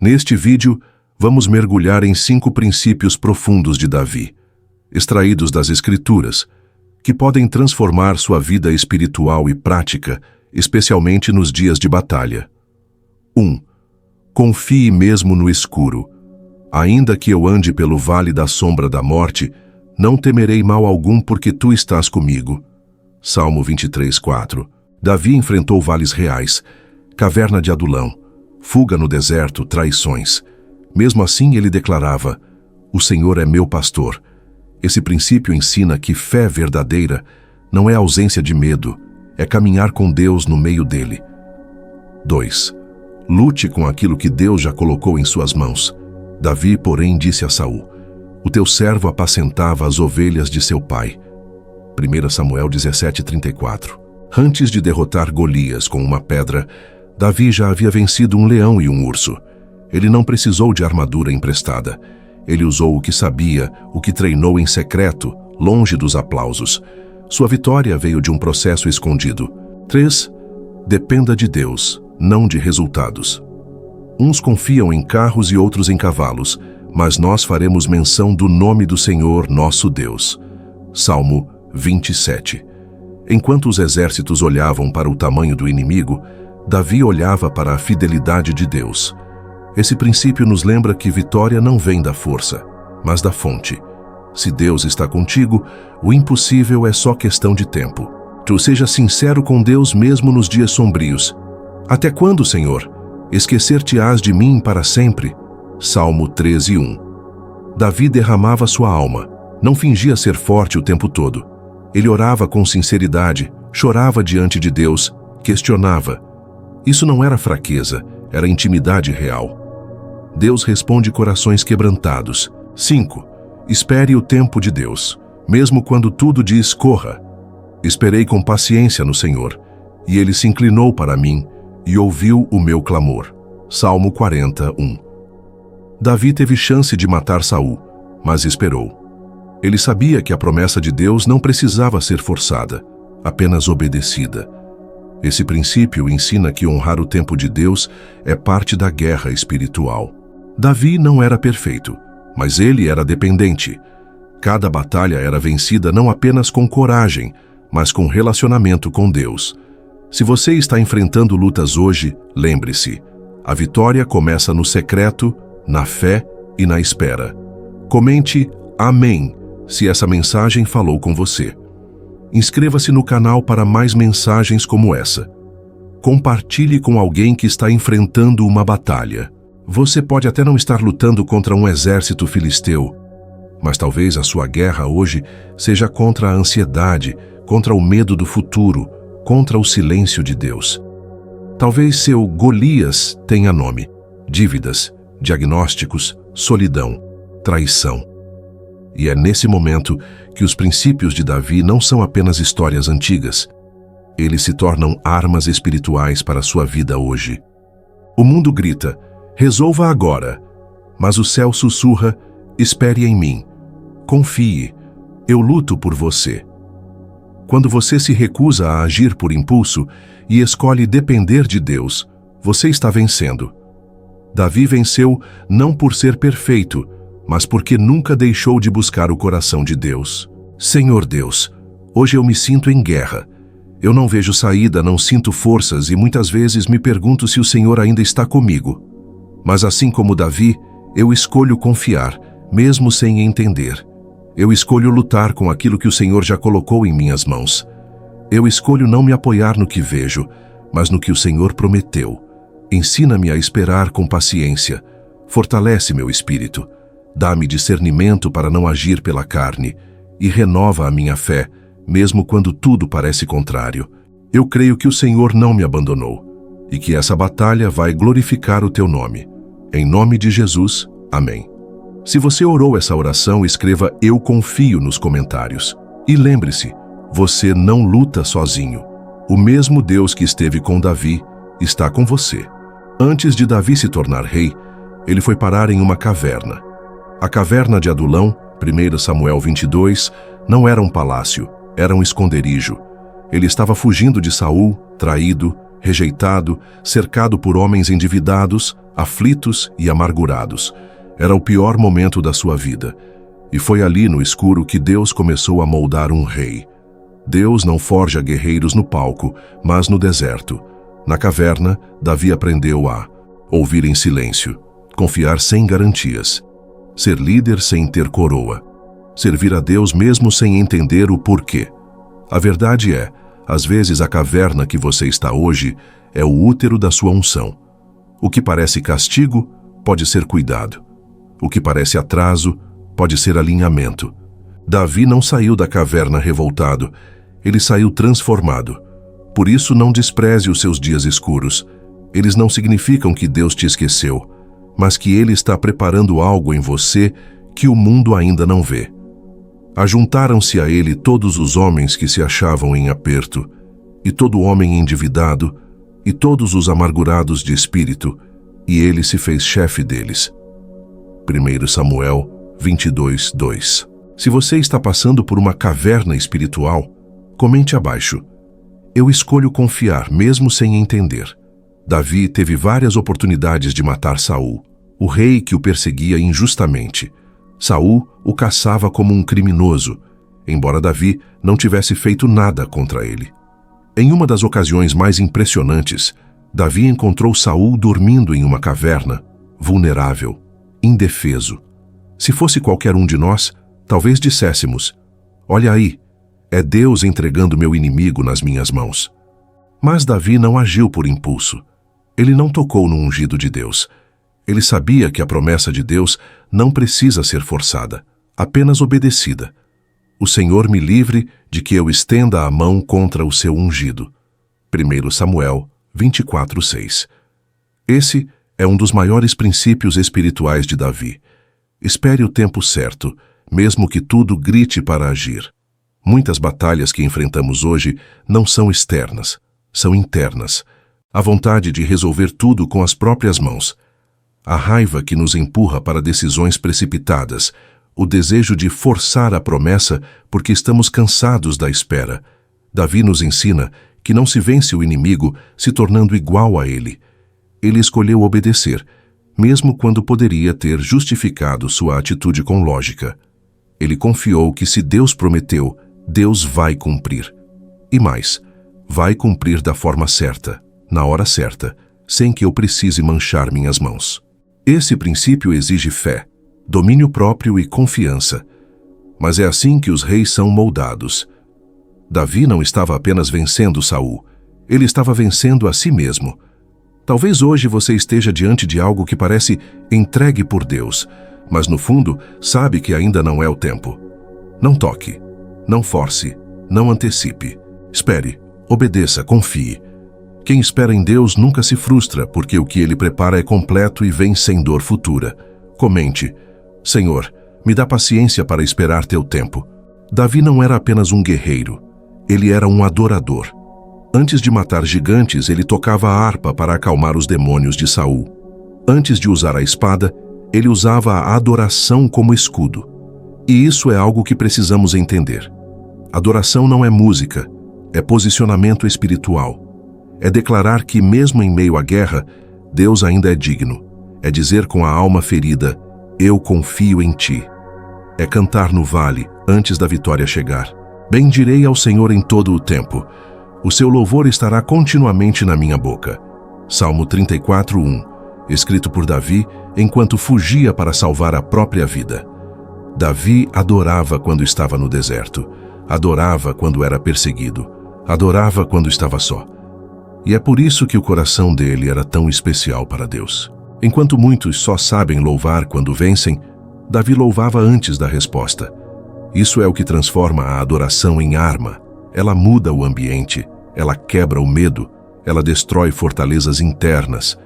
Neste vídeo, vamos mergulhar em 5 princípios profundos de Davi, extraídos das Escrituras, que podem transformar sua vida espiritual e prática, especialmente nos dias de batalha. 1. Confie mesmo no escuro. Ainda que eu ande pelo vale da sombra da morte, não temerei mal algum porque tu estás comigo. Salmo 23:4. Davi enfrentou vales reais, caverna de Adulão, fuga no deserto, traições. Mesmo assim ele declarava: o Senhor é meu pastor. Esse princípio ensina que fé verdadeira não é ausência de medo, é caminhar com Deus no meio dele. 2. Lute com aquilo que Deus já colocou em suas mãos. Davi, porém, disse a Saul: o teu servo apacentava as ovelhas de seu pai. 1 Samuel 17:34. Antes de derrotar Golias com uma pedra, Davi já havia vencido um leão e um urso. Ele não precisou de armadura emprestada. Ele usou o que sabia, o que treinou em secreto, longe dos aplausos. Sua vitória veio de um processo escondido. 3. Dependa de Deus, não de resultados. Uns confiam em carros e outros em cavalos, mas nós faremos menção do nome do Senhor, nosso Deus. Salmo 27. Enquanto os exércitos olhavam para o tamanho do inimigo, Davi olhava para a fidelidade de Deus. Esse princípio nos lembra que vitória não vem da força, mas da fonte. Se Deus está contigo, o impossível é só questão de tempo. Tu seja sincero com Deus mesmo nos dias sombrios. Até quando, Senhor? Esquecer-te-ás de mim para sempre? Salmo 13:1. Davi derramava sua alma, não fingia ser forte o tempo todo. Ele orava com sinceridade, chorava diante de Deus, questionava. Isso não era fraqueza, era intimidade real. Deus responde corações quebrantados. 5. Espere o tempo de Deus, mesmo quando tudo diz corra. Esperei com paciência no Senhor, e Ele se inclinou para mim e ouviu o meu clamor. Salmo 40:1. Davi teve chance de matar Saul, mas esperou. Ele sabia que a promessa de Deus não precisava ser forçada, apenas obedecida. Esse princípio ensina que honrar o tempo de Deus é parte da guerra espiritual. Davi não era perfeito, mas ele era dependente. Cada batalha era vencida não apenas com coragem, mas com relacionamento com Deus. Se você está enfrentando lutas hoje, lembre-se, a vitória começa no secreto, na fé e na espera. Comente Amém se essa mensagem falou com você. Inscreva-se no canal para mais mensagens como essa. Compartilhe com alguém que está enfrentando uma batalha. Você pode até não estar lutando contra um exército filisteu, mas talvez a sua guerra hoje seja contra a ansiedade, contra o medo do futuro, contra o silêncio de Deus. Talvez seu Golias tenha nome: dívidas, diagnósticos, solidão, traição. E é nesse momento que os princípios de Davi não são apenas histórias antigas. Eles se tornam armas espirituais para a sua vida hoje. O mundo grita: resolva agora. Mas o céu sussurra: espere em mim. Confie. Eu luto por você. Quando você se recusa a agir por impulso e escolhe depender de Deus, você está vencendo. Davi venceu não por ser perfeito, mas porque nunca deixou de buscar o coração de Deus. Senhor Deus, hoje eu me sinto em guerra. Eu não vejo saída, não sinto forças e muitas vezes me pergunto se o Senhor ainda está comigo. Mas assim como Davi, eu escolho confiar, mesmo sem entender. Eu escolho lutar com aquilo que o Senhor já colocou em minhas mãos. Eu escolho não me apoiar no que vejo, mas no que o Senhor prometeu. Ensina-me a esperar com paciência. Fortalece meu espírito. Dá-me discernimento para não agir pela carne e renova a minha fé, mesmo quando tudo parece contrário. Eu creio que o Senhor não me abandonou e que essa batalha vai glorificar o teu nome. Em nome de Jesus, amém. Se você orou essa oração, escreva "Eu confio" nos comentários. E lembre-se, você não luta sozinho. O mesmo Deus que esteve com Davi está com você. Antes de Davi se tornar rei, ele foi parar em uma caverna. A caverna de Adulão, 1 Samuel 22, não era um palácio, era um esconderijo. Ele estava fugindo de Saul, traído, rejeitado, cercado por homens endividados, aflitos e amargurados. Era o pior momento da sua vida. E foi ali no escuro que Deus começou a moldar um rei. Deus não forja guerreiros no palco, mas no deserto. Na caverna, Davi aprendeu a ouvir em silêncio, confiar sem garantias, ser líder sem ter coroa, servir a Deus mesmo sem entender o porquê. A verdade é, às vezes a caverna que você está hoje é o útero da sua unção. O que parece castigo pode ser cuidado. O que parece atraso pode ser alinhamento. Davi não saiu da caverna revoltado, ele saiu transformado. Por isso não despreze os seus dias escuros. Eles não significam que Deus te esqueceu, mas que Ele está preparando algo em você que o mundo ainda não vê. Ajuntaram-se a ele todos os homens que se achavam em aperto, e todo homem endividado, e todos os amargurados de espírito, e ele se fez chefe deles. 1 Samuel 22, 2. Se você está passando por uma caverna espiritual, comente abaixo. Eu escolho confiar mesmo sem entender. Davi teve várias oportunidades de matar Saul, o rei que o perseguia injustamente. Saul o caçava como um criminoso, embora Davi não tivesse feito nada contra ele. Em uma das ocasiões mais impressionantes, Davi encontrou Saul dormindo em uma caverna, vulnerável, indefeso. Se fosse qualquer um de nós, talvez disséssemos: olha aí, é Deus entregando meu inimigo nas minhas mãos. Mas Davi não agiu por impulso. Ele não tocou no ungido de Deus. Ele sabia que a promessa de Deus não precisa ser forçada, apenas obedecida. O Senhor me livre de que eu estenda a mão contra o seu ungido. 1 Samuel 24, 6. Esse é um dos maiores princípios espirituais de Davi. Espere o tempo certo, mesmo que tudo grite para agir. Muitas batalhas que enfrentamos hoje não são externas, são internas. A vontade de resolver tudo com as próprias mãos. A raiva que nos empurra para decisões precipitadas. O desejo de forçar a promessa porque estamos cansados da espera. Davi nos ensina que não se vence o inimigo se tornando igual a ele. Ele escolheu obedecer, mesmo quando poderia ter justificado sua atitude com lógica. Ele confiou que se Deus prometeu, Deus vai cumprir. E mais, vai cumprir da forma certa, na hora certa, sem que eu precise manchar minhas mãos. Esse princípio exige fé, domínio próprio e confiança. Mas é assim que os reis são moldados. Davi não estava apenas vencendo Saul, ele estava vencendo a si mesmo. Talvez hoje você esteja diante de algo que parece entregue por Deus, mas no fundo sabe que ainda não é o tempo. Não toque, não force, não antecipe. Espere, obedeça, confie. Quem espera em Deus nunca se frustra, porque o que Ele prepara é completo e vem sem dor futura. Comente: Senhor, me dá paciência para esperar teu tempo. Davi não era apenas um guerreiro, ele era um adorador. Antes de matar gigantes, ele tocava a harpa para acalmar os demônios de Saul. Antes de usar a espada, ele usava a adoração como escudo. E isso é algo que precisamos entender. Adoração não é música, é posicionamento espiritual. É declarar que, mesmo em meio à guerra, Deus ainda é digno. É dizer com a alma ferida: eu confio em ti. É cantar no vale, antes da vitória chegar: bendirei ao Senhor em todo o tempo. O seu louvor estará continuamente na minha boca. Salmo 34, 1, escrito por Davi enquanto fugia para salvar a própria vida. Davi adorava quando estava no deserto, adorava quando era perseguido, adorava quando estava só. E é por isso que o coração dele era tão especial para Deus. Enquanto muitos só sabem louvar quando vencem, Davi louvava antes da resposta. Isso é o que transforma a adoração em arma. Ela muda o ambiente, ela quebra o medo, ela destrói fortalezas internas,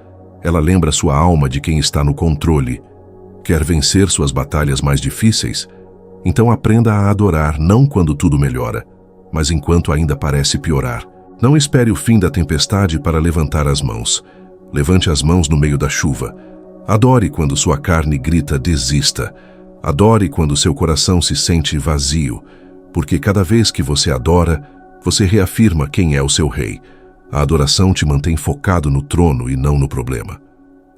ela lembra sua alma de quem está no controle. Quer vencer suas batalhas mais difíceis? Então aprenda a adorar não quando tudo melhora, mas enquanto ainda parece piorar. Não espere o fim da tempestade para levantar as mãos. Levante as mãos no meio da chuva. Adore quando sua carne grita desista. Adore quando seu coração se sente vazio, porque cada vez que você adora, você reafirma quem é o seu rei. A adoração te mantém focado no trono e não no problema.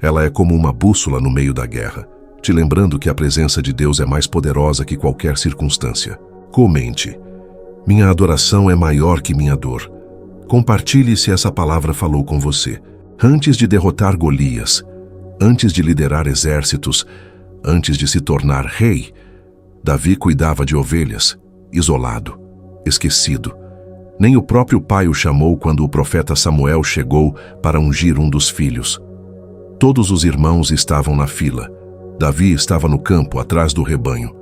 Ela é como uma bússola no meio da guerra, te lembrando que a presença de Deus é mais poderosa que qualquer circunstância. Comente: minha adoração é maior que minha dor. Compartilhe se essa palavra falou com você. Antes de derrotar Golias, antes de liderar exércitos, antes de se tornar rei, Davi cuidava de ovelhas, isolado, esquecido. Nem o próprio pai o chamou quando o profeta Samuel chegou para ungir um dos filhos. Todos os irmãos estavam na fila. Davi estava no campo, atrás do rebanho.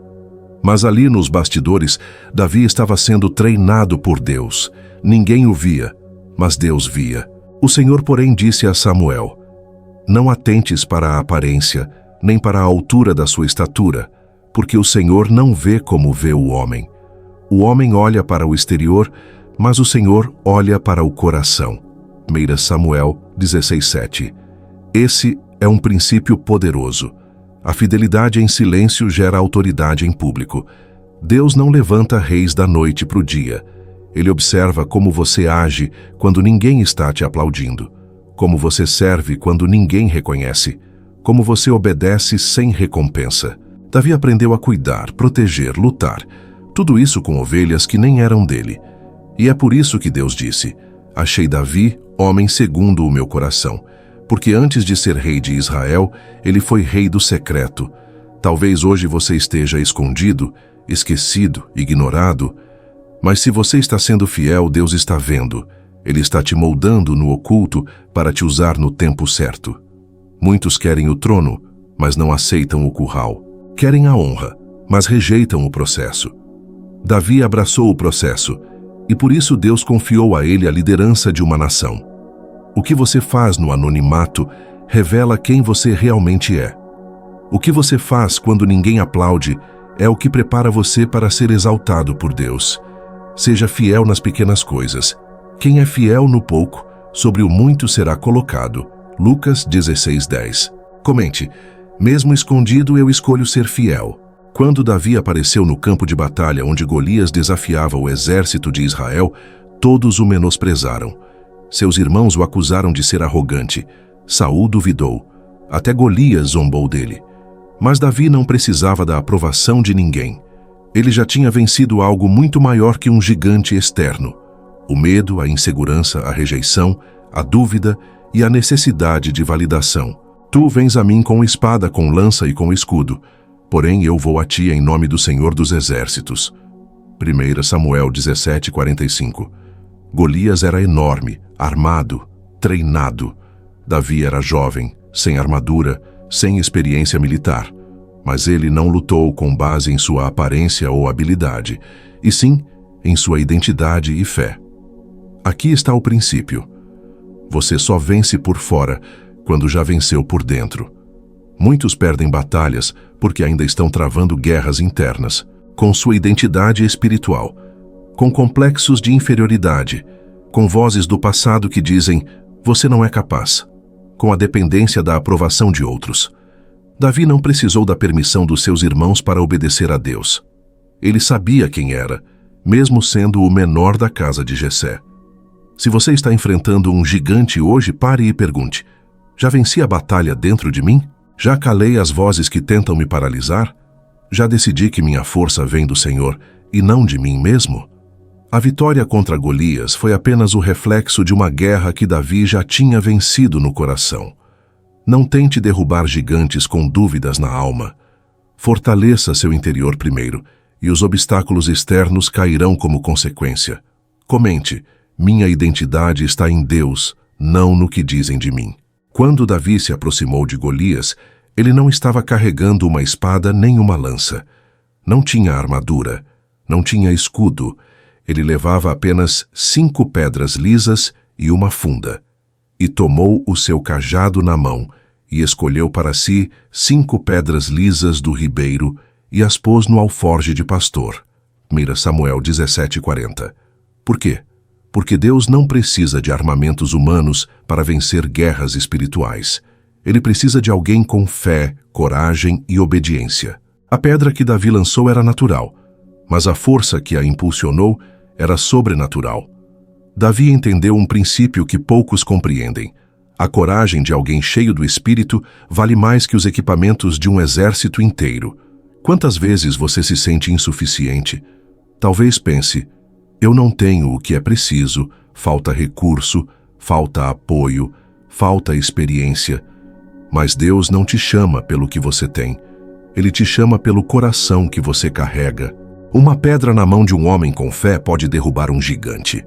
Mas ali nos bastidores, Davi estava sendo treinado por Deus. Ninguém o via, mas Deus via. O Senhor, porém, disse a Samuel: não atentes para a aparência, nem para a altura da sua estatura, porque o Senhor não vê como vê o homem. O homem olha para o exterior, mas o Senhor olha para o coração. 1 Samuel 16:7. Esse é um princípio poderoso. A fidelidade em silêncio gera autoridade em público. Deus não levanta reis da noite para o dia. Ele observa como você age quando ninguém está te aplaudindo, como você serve quando ninguém reconhece, como você obedece sem recompensa. Davi aprendeu a cuidar, proteger, lutar, tudo isso com ovelhas que nem eram dele. E é por isso que Deus disse: achei Davi, homem segundo o meu coração. Porque antes de ser rei de Israel, ele foi rei do secreto. Talvez hoje você esteja escondido, esquecido, ignorado, mas se você está sendo fiel, Deus está vendo. Ele está te moldando no oculto para te usar no tempo certo. Muitos querem o trono, mas não aceitam o curral. Querem a honra, mas rejeitam o processo. Davi abraçou o processo, e por isso Deus confiou a ele a liderança de uma nação. O que você faz no anonimato revela quem você realmente é. O que você faz quando ninguém aplaude é o que prepara você para ser exaltado por Deus. Seja fiel nas pequenas coisas. Quem é fiel no pouco, sobre o muito será colocado. Lucas 16:10. Comente: mesmo escondido eu escolho ser fiel. Quando Davi apareceu no campo de batalha onde Golias desafiava o exército de Israel, todos o menosprezaram. Seus irmãos o acusaram de ser arrogante. Saul duvidou. Até Golias zombou dele. Mas Davi não precisava da aprovação de ninguém. Ele já tinha vencido algo muito maior que um gigante externo: o medo, a insegurança, a rejeição, a dúvida e a necessidade de validação. Tu vens a mim com espada, com lança e com escudo, porém eu vou a ti em nome do Senhor dos Exércitos. 1 Samuel 17:45. Golias era enorme, armado, treinado. Davi era jovem, sem armadura, sem experiência militar. Mas ele não lutou com base em sua aparência ou habilidade, e sim em sua identidade e fé. Aqui está o princípio. Você só vence por fora quando já venceu por dentro. Muitos perdem batalhas porque ainda estão travando guerras internas, com sua identidade espiritual, com complexos de inferioridade, com vozes do passado que dizem: você não é capaz, com a dependência da aprovação de outros. Davi não precisou da permissão dos seus irmãos para obedecer a Deus. Ele sabia quem era, mesmo sendo o menor da casa de Jessé. Se você está enfrentando um gigante hoje, pare e pergunte: já venci a batalha dentro de mim? Já calei as vozes que tentam me paralisar? Já decidi que minha força vem do Senhor e não de mim mesmo? A vitória contra Golias foi apenas o reflexo de uma guerra que Davi já tinha vencido no coração. Não tente derrubar gigantes com dúvidas na alma. Fortaleça seu interior primeiro, e os obstáculos externos cairão como consequência. Comente: minha identidade está em Deus, não no que dizem de mim. Quando Davi se aproximou de Golias, ele não estava carregando uma espada nem uma lança. Não tinha armadura, não tinha escudo. Ele levava apenas 5 pedras lisas e uma funda. E tomou o seu cajado na mão, e escolheu para si 5 pedras lisas do ribeiro, e as pôs no alforje de pastor. 1 Samuel 17:40. Por quê? Porque Deus não precisa de armamentos humanos para vencer guerras espirituais. Ele precisa de alguém com fé, coragem e obediência. A pedra que Davi lançou era natural, mas a força que a impulsionou era sobrenatural. Davi entendeu um princípio que poucos compreendem: A coragem de alguém cheio do Espírito vale mais que os equipamentos de um exército inteiro. Quantas vezes você se sente insuficiente? Talvez pense, eu não tenho o que é preciso, falta recurso, falta apoio, falta experiência. Mas Deus não te chama pelo que você tem. Ele te chama pelo coração que você carrega. Uma pedra na mão de um homem com fé pode derrubar um gigante.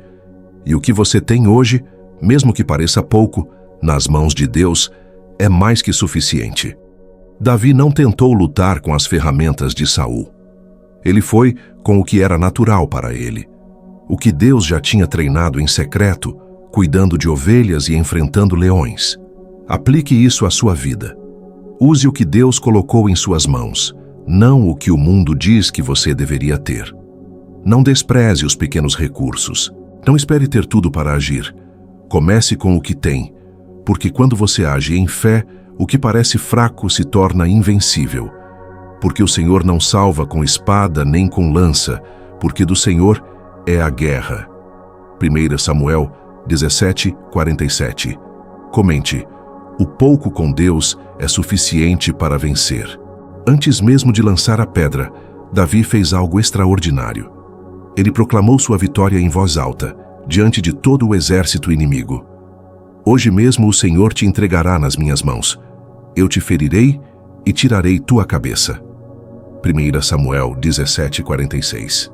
E o que você tem hoje, mesmo que pareça pouco, nas mãos de Deus, é mais que suficiente. Davi não tentou lutar com as ferramentas de Saul. Ele foi com o que era natural para ele. O que Deus já tinha treinado em secreto, cuidando de ovelhas e enfrentando leões. Aplique isso à sua vida. Use o que Deus colocou em suas mãos, não o que o mundo diz que você deveria ter. Não despreze os pequenos recursos. Não espere ter tudo para agir. Comece com o que tem, porque quando você age em fé, o que parece fraco se torna invencível. Porque o Senhor não salva com espada nem com lança, porque do Senhor é a guerra. 1 Samuel 17:47. Comente: o pouco com Deus é suficiente para vencer. Antes mesmo de lançar a pedra, Davi fez algo extraordinário. Ele proclamou sua vitória em voz alta, diante de todo o exército inimigo. Hoje mesmo o Senhor te entregará nas minhas mãos. Eu te ferirei e tirarei tua cabeça. 1 Samuel 17:46.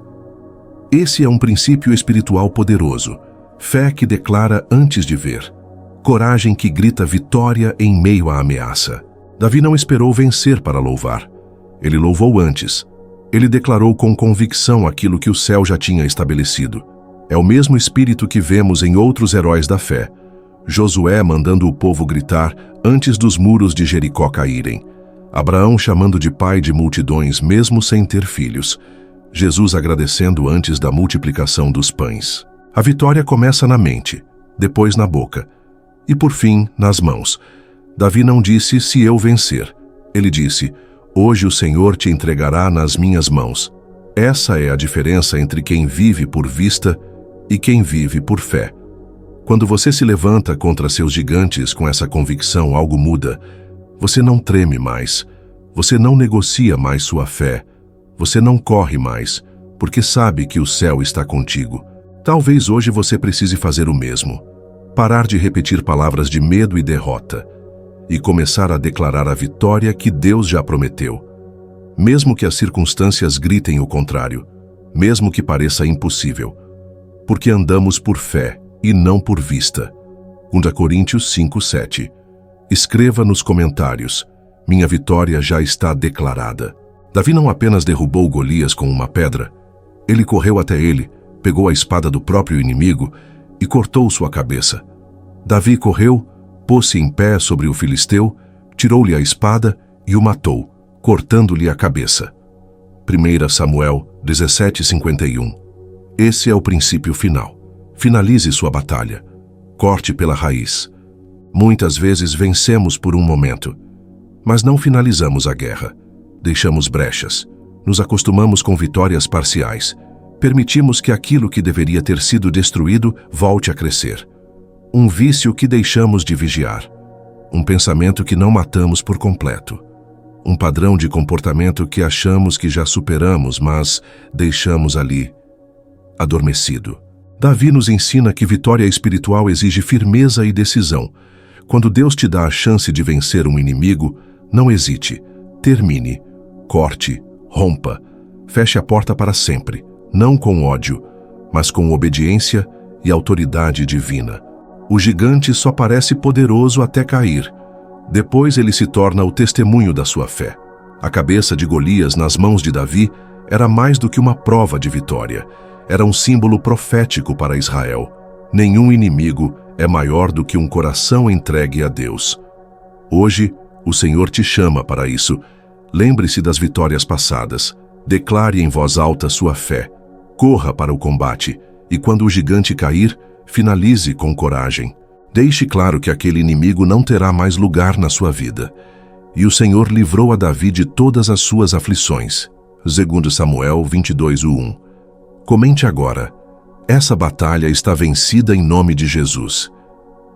Esse é um princípio espiritual poderoso. Fé que declara antes de ver. Coragem que grita vitória em meio à ameaça. Davi não esperou vencer para louvar. Ele louvou antes. Ele declarou com convicção aquilo que o céu já tinha estabelecido. É o mesmo espírito que vemos em outros heróis da fé. Josué mandando o povo gritar antes dos muros de Jericó caírem. Abraão chamando de pai de multidões mesmo sem ter filhos. Jesus agradecendo antes da multiplicação dos pães. A vitória começa na mente, depois na boca e por fim nas mãos. Davi não disse se eu vencer. Ele disse, hoje o Senhor te entregará nas minhas mãos. Essa é a diferença entre quem vive por vista e quem vive por fé. Quando você se levanta contra seus gigantes com essa convicção, algo muda. Você não treme mais. Você não negocia mais sua fé. Você não corre mais, porque sabe que o céu está contigo. Talvez hoje você precise fazer o mesmo. Parar de repetir palavras de medo e derrota. E começar a declarar a vitória que Deus já prometeu. Mesmo que as circunstâncias gritem o contrário. Mesmo que pareça impossível. Porque andamos por fé e não por vista. 2 Coríntios 5:7. Escreva nos comentários, minha vitória já está declarada. Davi não apenas derrubou Golias com uma pedra, ele correu até ele, pegou a espada do próprio inimigo e cortou sua cabeça. Davi correu, pôs-se em pé sobre o filisteu, tirou-lhe a espada e o matou, cortando-lhe a cabeça. 1 Samuel 17:51. Esse é o princípio final. Finalize sua batalha. Corte pela raiz. Muitas vezes vencemos por um momento, mas não finalizamos a guerra. Deixamos brechas. Nos acostumamos com vitórias parciais. Permitimos que aquilo que deveria ter sido destruído volte a crescer. Um vício que deixamos de vigiar. Um pensamento que não matamos por completo. Um padrão de comportamento que achamos que já superamos, mas deixamos ali, adormecido. Davi nos ensina que vitória espiritual exige firmeza e decisão. Quando Deus te dá a chance de vencer um inimigo, não hesite. Termine, corte, rompa, feche a porta para sempre, não com ódio, mas com obediência e autoridade divina. O gigante só parece poderoso até cair. Depois ele se torna o testemunho da sua fé. A cabeça de Golias nas mãos de Davi era mais do que uma prova de vitória. Era um símbolo profético para Israel. Nenhum inimigo é maior do que um coração entregue a Deus. Hoje, o Senhor te chama para isso. Lembre-se das vitórias passadas. Declare em voz alta sua fé. Corra para o combate. E quando o gigante cair, finalize com coragem. Deixe claro que aquele inimigo não terá mais lugar na sua vida. E o Senhor livrou a Davi de todas as suas aflições. 2 Samuel 22:1. Comente agora. Essa batalha está vencida em nome de Jesus.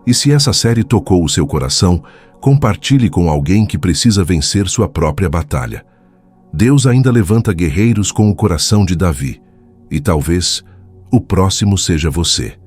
E se essa série tocou o seu coração, compartilhe com alguém que precisa vencer sua própria batalha. Deus ainda levanta guerreiros com o coração de Davi, e talvez o próximo seja você.